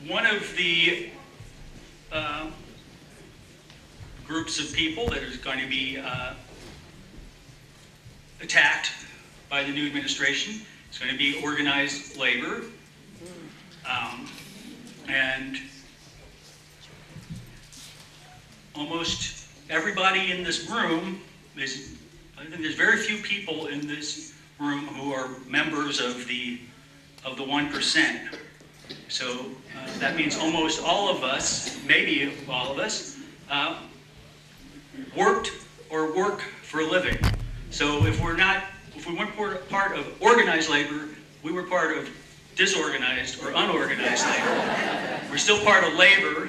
one of the groups of people that is going to be attacked by the new administration is going to be organized labor. And almost everybody in this room, I think there's very few people in this room who are members of the 1%. So that means almost all of us, maybe all of us, worked or work for a living. So if we weren't part of organized labor, we were part of disorganized or unorganized labor. We're still part of labor.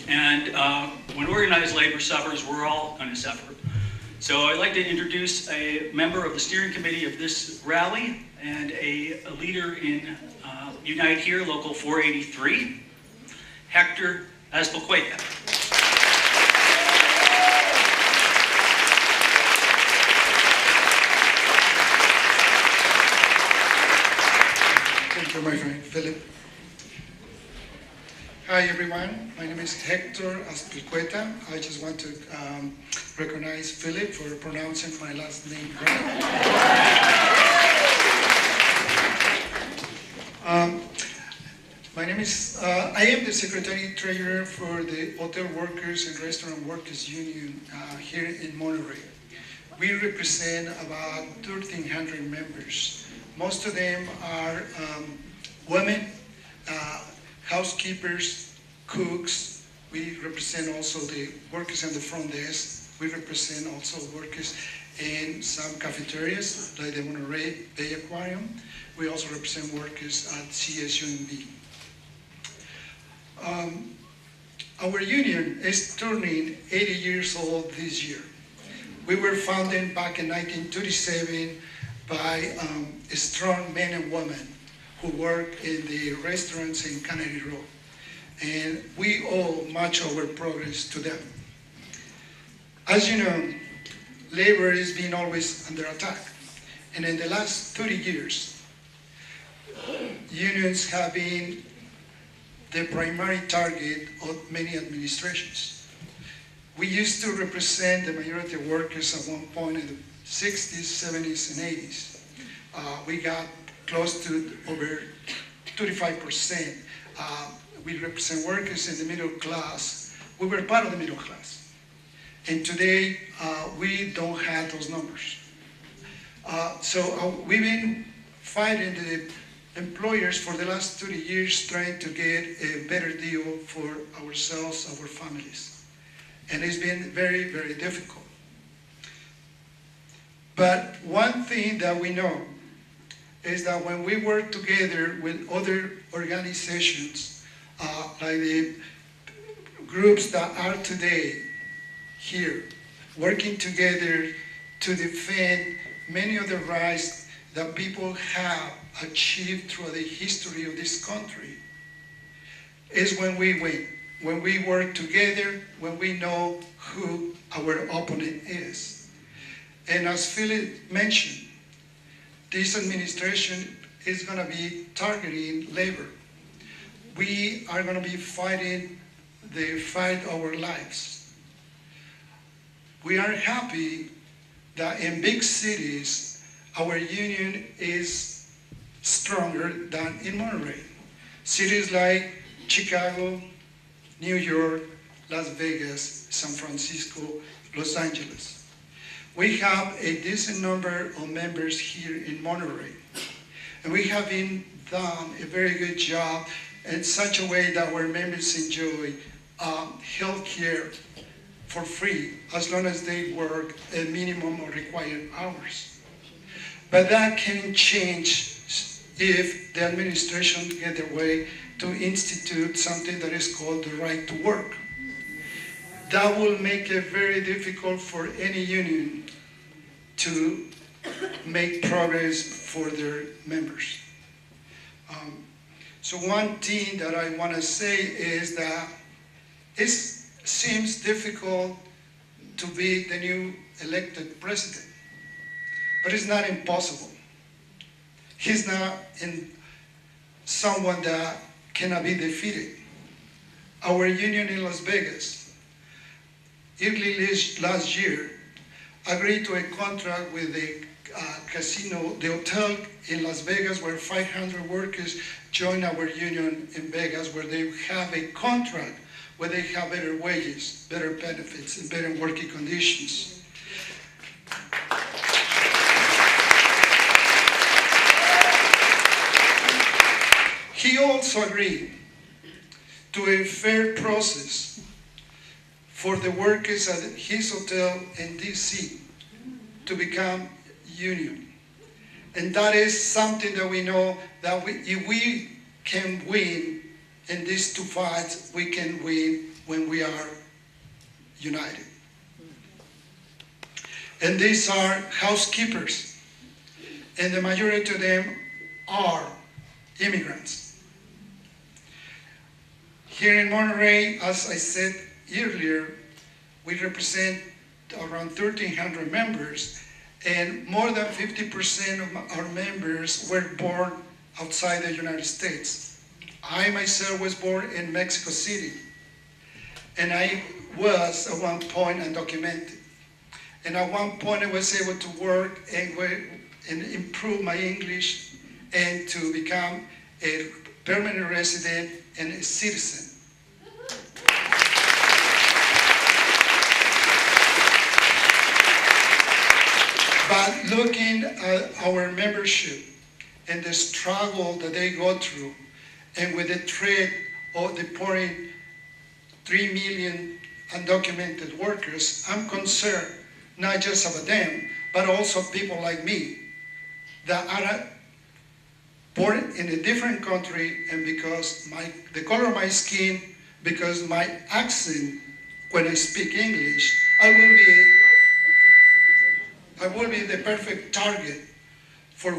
And when organized labor suffers, we're all going to suffer. So I'd like to introduce a member of the steering committee of this rally and a leader in Unite Here, Local 483, Hector Azpilcueta. Thank you, my friend Philip. Hi everyone, my name is Hector Azpilcueta. I just want to recognize Philip for pronouncing my last name right. My name is, I am the Secretary Treasurer for the Hotel Workers and Restaurant Workers Union here in Monterey. We represent about 1,300 members. Most of them are women, housekeepers, cooks. We represent also the workers on the front desk. We represent also workers in some cafeterias like the Monterey Bay Aquarium. We also represent workers at CSUMB. Our union is turning 80 years old this year. We were founded back in 1937 by strong men and women who work in the restaurants in Kennedy Road. And we owe much of our progress to them. As you know, labor is being always under attack. And in the last 30 years, unions have been the primary target of many administrations. We used to represent the majority of workers at one point in the 60s, 70s, and 80s. We got close to over 35%. We represent workers in the middle class. We were part of the middle class. And today, we don't have those numbers. So we've been fighting the employers for the last 30 years trying to get a better deal for ourselves, our families. And it's been very, very difficult. But one thing that we know is that when we work together with other organizations, like the groups that are today here, working together to defend many of the rights that people have achieved through the history of this country, is when we win. When we work together, when we know who our opponent is. And as Philip mentioned, this administration is going to be targeting labor. We are going to be fighting the fight of our lives. We are happy that in big cities, our union is stronger than in Monterey. Cities like Chicago, New York, Las Vegas, San Francisco, Los Angeles. We have a decent number of members here in Monterey. And we have been done a very good job in such a way that our members enjoy health care for free as long as they work a minimum of required hours. But that can change if the administration get their way to institute something that is called the right to work. That will make it very difficult for any union to make progress for their members. So one thing that I want to say is that it seems difficult to be the new elected president, but it's not impossible. He's not someone that cannot be defeated. Our union in Las Vegas, early last year, agreed to a contract with the casino, the hotel in Las Vegas, where 500 workers join our union in Vegas, where they have a contract, where they have better wages, better benefits, and better working conditions. He also agreed to a fair process for the workers at his hotel in DC to become union. And that is something that we know that if we can win in these two fights, we can win when we are united. And these are housekeepers, and the majority of them are immigrants. Here in Monterey, as I said earlier, we represent around 1,300 members, and more than 50% of our members were born outside the United States. I myself was born in Mexico City, and I was at one point undocumented. And at one point I was able to work and improve my English and to become a permanent resident and a citizen. But looking at our membership and the struggle that they go through, and with the threat of deporting 3 million undocumented workers, I'm concerned not just about them, but also people like me that are born in a different country, and because the color of my skin, because my accent when I speak English, I will be the perfect target for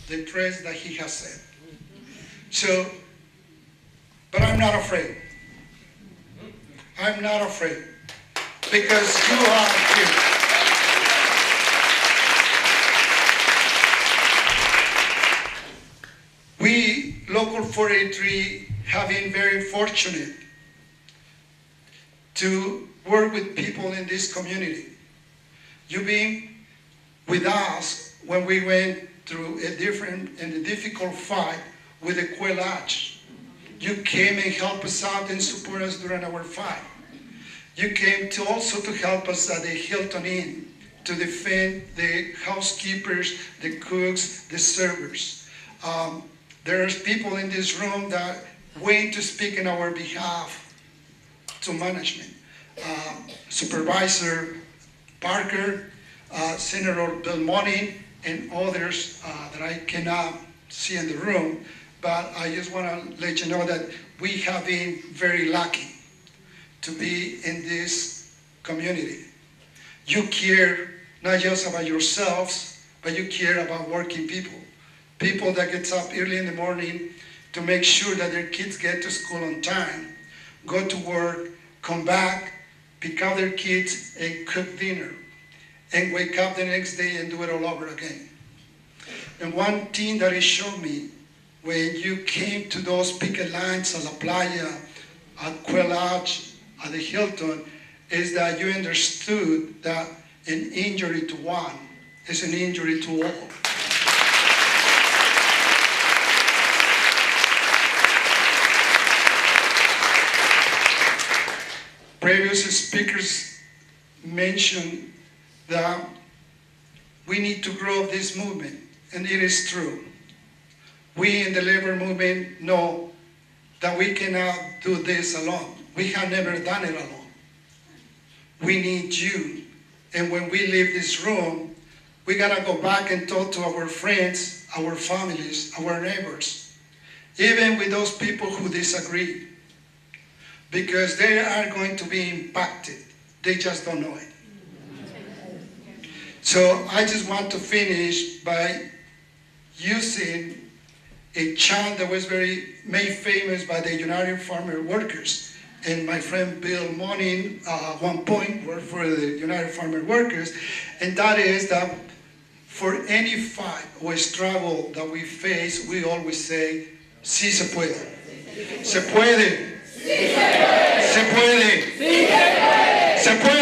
the threats that he has said. So, but I'm not afraid. I'm not afraid, because you are here. We, Local 483, have been very fortunate to work with people in this community. You've been with us when we went through a different and a difficult fight with the Quelach. You came and helped us out and support us during our fight. You came to also to help us at the Hilton Inn to defend the housekeepers, the cooks, the servers. There's people in this room that wait to speak in our behalf to management. Supervisor Parker, Senator Belmonte, and others that I cannot see in the room, but I just want to let you know that we have been very lucky to be in this community. You care not just about yourselves, but you care about working people. People that get up early in the morning to make sure that their kids get to school on time, go to work, come back, pick up their kids and cook dinner, and wake up the next day and do it all over again. And one thing that it showed me when you came to those picket lines at La Playa, at Quelach, at the Hilton, is that you understood that an injury to one is an injury to all. Previous speakers mentioned that we need to grow this movement, and it is true. We in the labor movement know that we cannot do this alone. We have never done it alone. We need you. And when we leave this room, we gotta go back and talk to our friends, our families, our neighbors, even with those people who disagree, because they are going to be impacted. They just don't know it. So I just want to finish by using a chant that was made famous by the United Farmer Workers. And my friend Bill Monin, at one point, worked for the United Farmer Workers. And that is that for any fight or struggle that we face, we always say, "Sí se puede." Se puede. Se puede. Se puede.